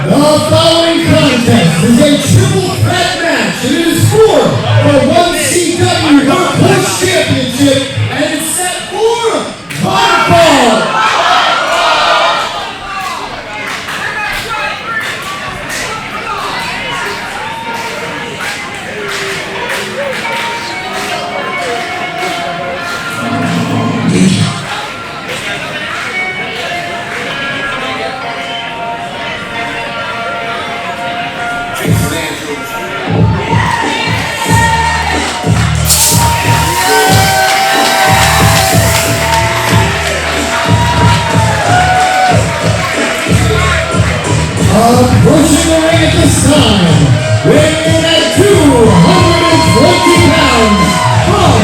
The following contest is a triple threat match, and it is for the 1CW Workhorse Championship, and it's set for Hardaway. Approaching the ring at this time, weighing at 220 pounds, from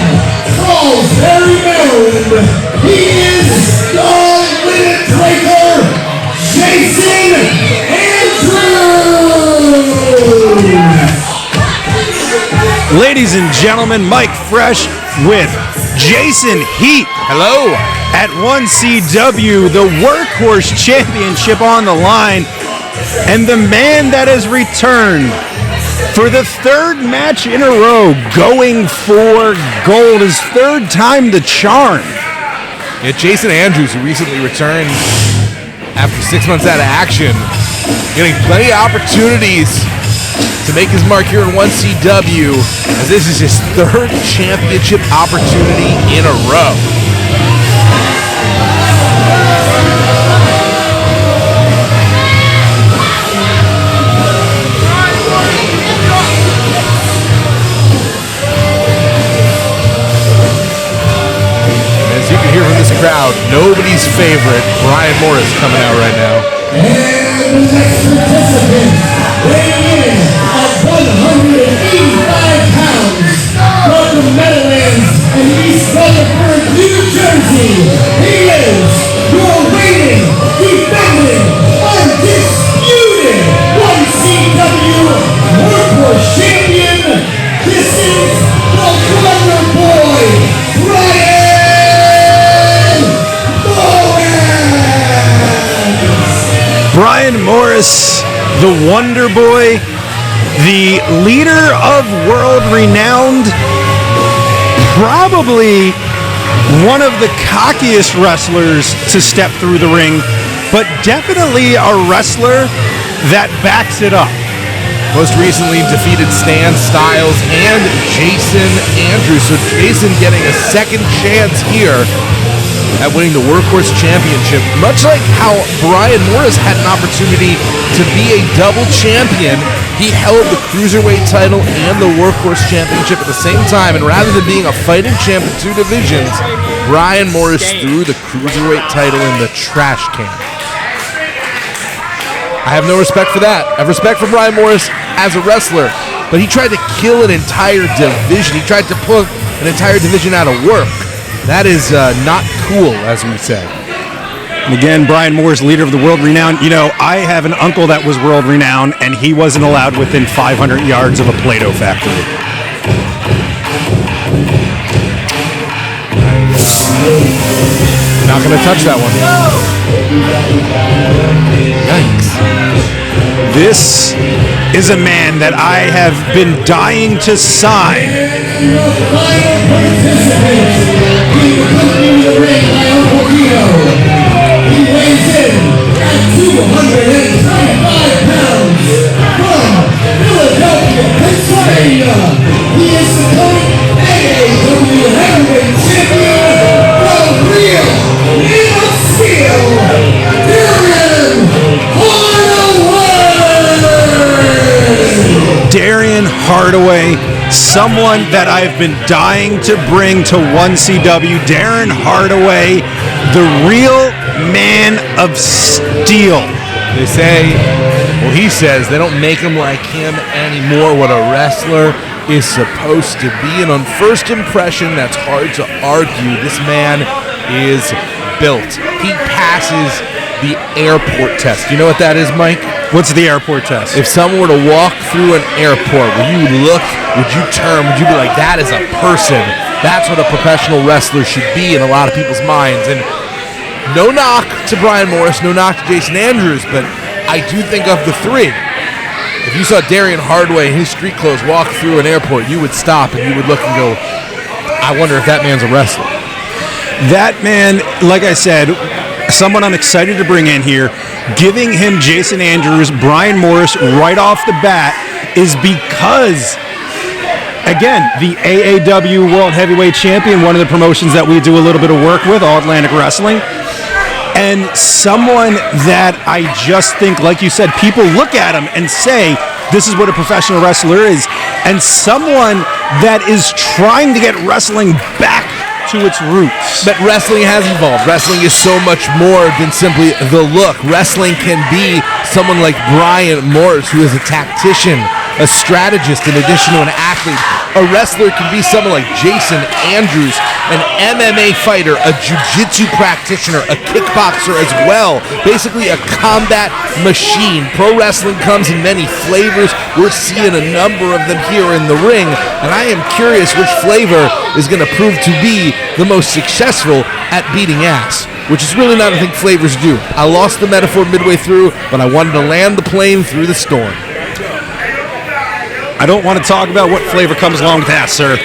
Salisbury, Maryland, he is the limit breaker, Jason Andrews! Ladies and gentlemen, Mike Fresh with Jason Heat. Hello. At 1CW, the Workhorse Championship on the line. And the man that has returned for the third match in a row, going for gold, his third time the charm. Yeah, Jason Andrews, who recently returned after 6 months out of action, getting plenty of opportunities to make his mark here in 1CW, as this is his third championship opportunity in a row. Here from this crowd, nobody's favorite, Brian Morris, coming out right now. And the next participant, weighing in at 185 pounds, from the Meadowlands in East Rutherford, New Jersey, he is your reigning, defending, undisputed 1CW Workhorse Champion. This is the Wonder Boy, Brian. Brian Morris, the Wonder Boy, the leader of world-renowned, probably one of the cockiest wrestlers to step through the ring, but definitely a wrestler that backs it up. Most recently defeated Stan Styles and Jason Andrews. So Jason getting a second chance here at winning the Workhorse Championship, much like how Brian Morris had an opportunity to be a double champion. He held the Cruiserweight title and the Workhorse Championship at the same time, and rather than being a fighting champ in two divisions, Brian Morris threw the Cruiserweight title in the trash can. I have no respect for that. I have respect for Brian Morris as a wrestler, but he tried to kill an entire division. He tried to put an entire division out of work. That is not cool, as we say. And again, Brian Moore's leader of the world-renowned. You know, I have an uncle that was world-renowned, and he wasn't allowed within 500 yards of a Play-Doh factory. Not going to touch that one. Yikes. This is a man that I have been dying to sign. He weighs in at 225 pounds from Philadelphia, Pennsylvania. He is the current AAW Heavyweight Champion, the real man of steel, Darrien Hardaway. Darrien Hardaway, someone that I've been dying to bring to 1CW. Darrien Hardaway, the real man of steel. They say, well, he says they don't make him like him anymore. What a wrestler is supposed to be. And on first impression, that's hard to argue. This man is built. He passes the airport test. You know what that is, Mike? What's the airport test? If someone were to walk through an airport, would you look, would you turn, would you be like, that is a person? That's what a professional wrestler should be in a lot of people's minds. And no knock to Brian Morris, no knock to Jason Andrews, but I do think of the three. If you saw Darrien Hardaway in his street clothes walk through an airport, you would stop and you would look and go, I wonder if that man's a wrestler. That man, like I said, someone I'm excited to bring in here, giving him Jason Andrews, Brian Morris right off the bat is because, again, the AAW World Heavyweight Champion, one of the promotions that we do a little bit of work with, All Atlantic Wrestling, and someone that I just think, like you said, people look at him and say, this is what a professional wrestler is, and someone that is trying to get wrestling back to its roots. But wrestling has evolved. Wrestling is so much more than simply the look. Wrestling can be someone like Brian Morris, who is a tactician, a strategist in addition to an athlete. A wrestler can be someone like Jason Andrews, an MMA fighter, a jiu-jitsu practitioner, a kickboxer as well. Basically a combat machine. Pro wrestling comes in many flavors. We're seeing a number of them here in the ring, and I am curious which flavor is going to prove to be the most successful at beating ass, which is really not a thing flavors do. I lost the metaphor midway through, but I wanted to land the plane through the storm. I don't want to talk about what flavor comes along with that, sir.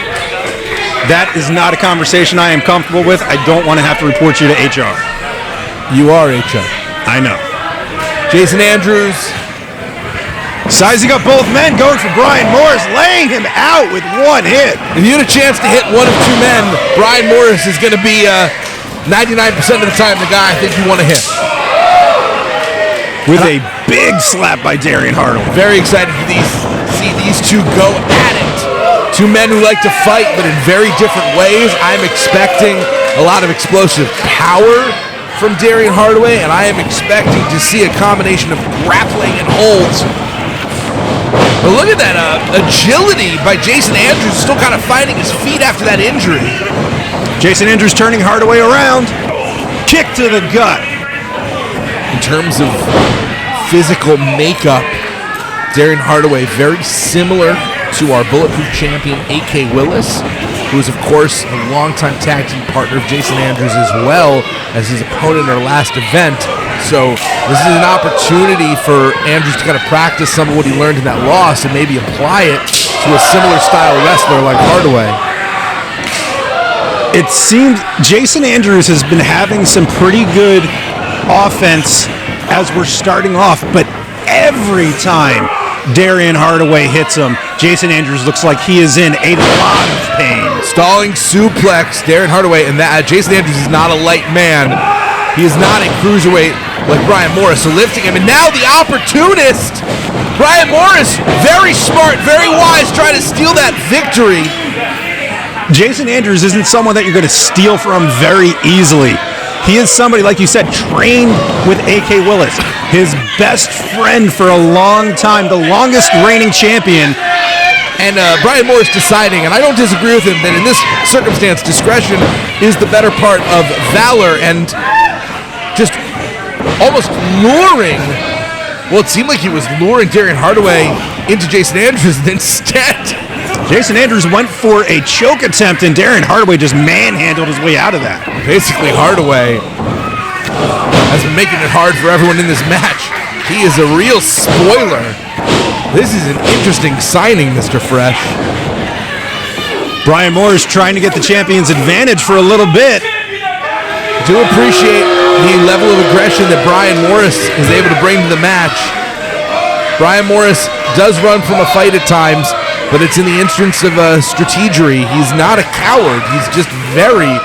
That is not a conversation I am comfortable with. I don't want to have to report you to HR. You are HR. I know. Jason Andrews. Sizing up both men, going for Brian Morris, laying him out with one hit. If you had a chance to hit one of two men, Brian Morris is going to be 99% of the time the guy I think you want to hit. With a big slap by Darrien Hardaway. Very excited to see these two go at it. Two men who like to fight, but in very different ways. I'm expecting a lot of explosive power from Darrien Hardaway, and I am expecting to see a combination of grappling and holds. But look at that agility by Jason Andrews, still kind of finding his feet after that injury. Jason Andrews turning Hardaway around. Kick to the gut. In terms of physical makeup, Darrien Hardaway very similar to our Bulletproof champion, A.K. Willis, who is, of course, a longtime tag team partner of Jason Andrews as well as his opponent in our last event. So this is an opportunity for Andrews to kind of practice some of what he learned in that loss and maybe apply it to a similar style wrestler like Hardaway. It seems Jason Andrews has been having some pretty good offense as we're starting off, but every time Darrien Hardaway hits him, Jason Andrews looks like he is in a lot of pain. Stalling suplex, Darrien Hardaway, and that Jason Andrews is not a light man. He is not a cruiserweight like Brian Morris, so lifting him, and now the opportunist, Brian Morris, very smart, very wise, trying to steal that victory. Jason Andrews isn't someone that you're going to steal from very easily. He is somebody, like you said, trained with A.K. Willis, his best friend for a long time, the longest reigning champion. And Brian Morris deciding, and I don't disagree with him, that in this circumstance, discretion is the better part of valor, and just almost luring, well, it seemed like he was luring Darrien Hardaway into Jason Andrews, and instead Jason Andrews went for a choke attempt, and Darrien Hardaway just manhandled his way out of that. Basically, Hardaway has been making it hard for everyone in this match. He is a real spoiler. This is an interesting signing, Mr. Fresh. Brian Morris trying to get the champion's advantage for a little bit. Do appreciate the level of aggression that Brian Morris is able to bring to the match. Brian Morris does run from a fight at times, but it's in the instance of strategery. He's not a coward. He's just very,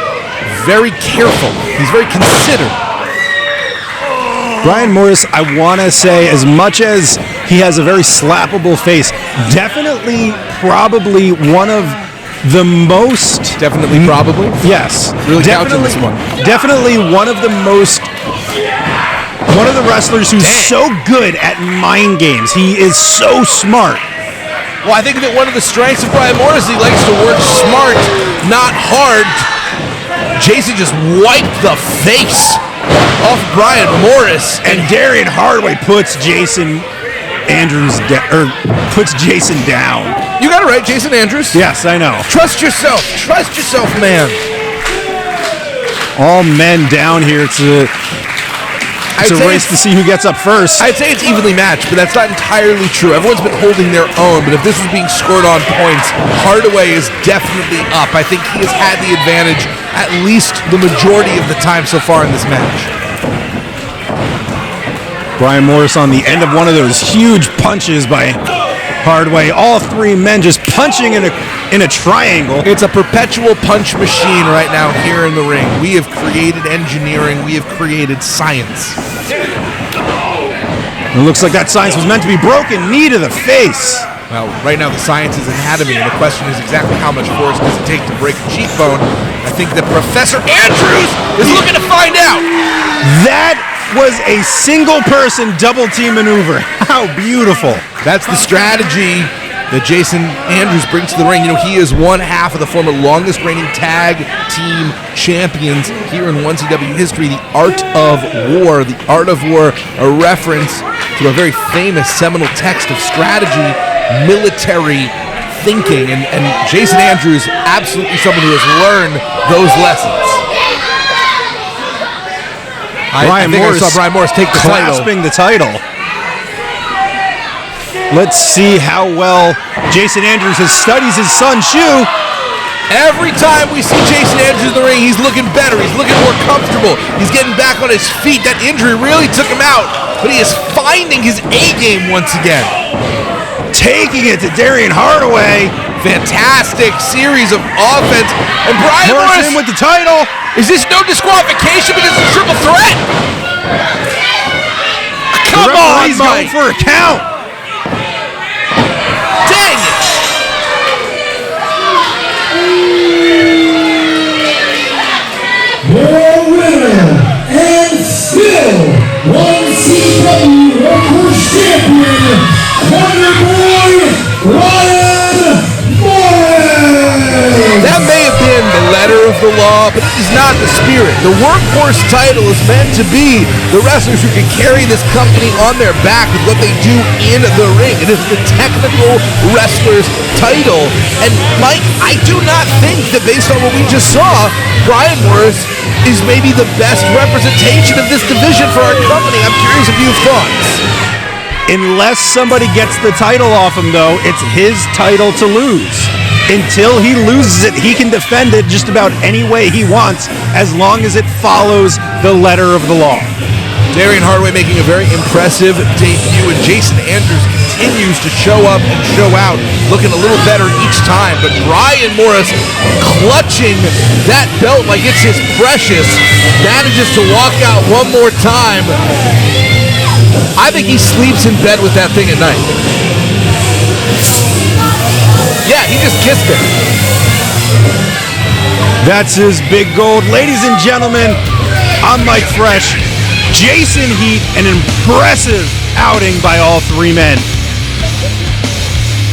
very careful. He's very considerate. Brian Morris, I want to say, as much as he has a very slappable face, definitely, probably one of the most... Definitely, probably? Yes. Really couching this one. Definitely one of the most... One of the wrestlers who's so good at mind games. He is so smart. Well, I think that one of the strengths of Brian Morris, he likes to work smart, not hard. Jason just wiped the face off Brian Morris, and Darrien Hardaway puts Jason Andrews puts Jason down. You got it right, Jason Andrews. Yes, I know. Trust yourself, man. All men down here. It's a race to see who gets up first. I'd say it's evenly matched, but that's not entirely true. Everyone's been holding their own, but if this was being scored on points, Hardaway is definitely up. I think he has had the advantage at least the majority of the time so far in this match. Brian Morris on the end of one of those huge punches by Hardaway. All three men just punching in a triangle. It's a perpetual punch machine right now here in the ring. We have created engineering. We have created science. It looks like that science was meant to be broken. Knee to the face. Well, right now the science is anatomy, and the question is exactly how much force does it take to break a cheekbone. I think that Professor Andrews is looking to find out. That was a single-person double-team maneuver. How beautiful. That's the strategy that Jason Andrews brings to the ring. You know, he is one half of the former longest-reigning tag team champions here in 1CW history, The Art of War. The Art of War, a reference to a very famous seminal text of strategy, military thinking, and Jason Andrews, absolutely someone who has learned those lessons. I think I saw Brian Morris take the clasping the title. Let's see how well Jason Andrews studies his son's shoe. Every time we see Jason Andrews in the ring, he's looking better. He's looking more comfortable. He's getting back on his feet. That injury really took him out, but he is finding his A-game once again. Taking it to Darrien Hardaway. Fantastic series of offense. And Brian Morris in with the title. Is this no disqualification because it's a triple threat? Come on, Mike. Going for a count. Dang it. Your winner and still 1CW Workhorse Champion, Wonderboy Brian Morris. That may have been the letter of the law, but it is not the spirit. The Workhorse title is meant to be the wrestlers who can carry this company on their back with what they do in the ring. It is the technical wrestler's title. And Mike, I do not think that based on what we just saw, Brian Morris is maybe the best representation of this division for our company. I'm curious if you have thoughts. Unless somebody gets the title off him, though, it's his title to lose. Until he loses it, he can defend it just about any way he wants, as long as it follows the letter of the law. Darrien Hardaway making a very impressive debut, and Jason Andrews continues to show up and show out, looking a little better each time. But Brian Morris clutching that belt like it's his precious, manages to walk out one more time. I think he sleeps in bed with that thing at night. Yeah, he just kissed it. That's his big gold. Ladies and gentlemen, I'm Mike Fresh. Jason Heat, an impressive outing by all three men.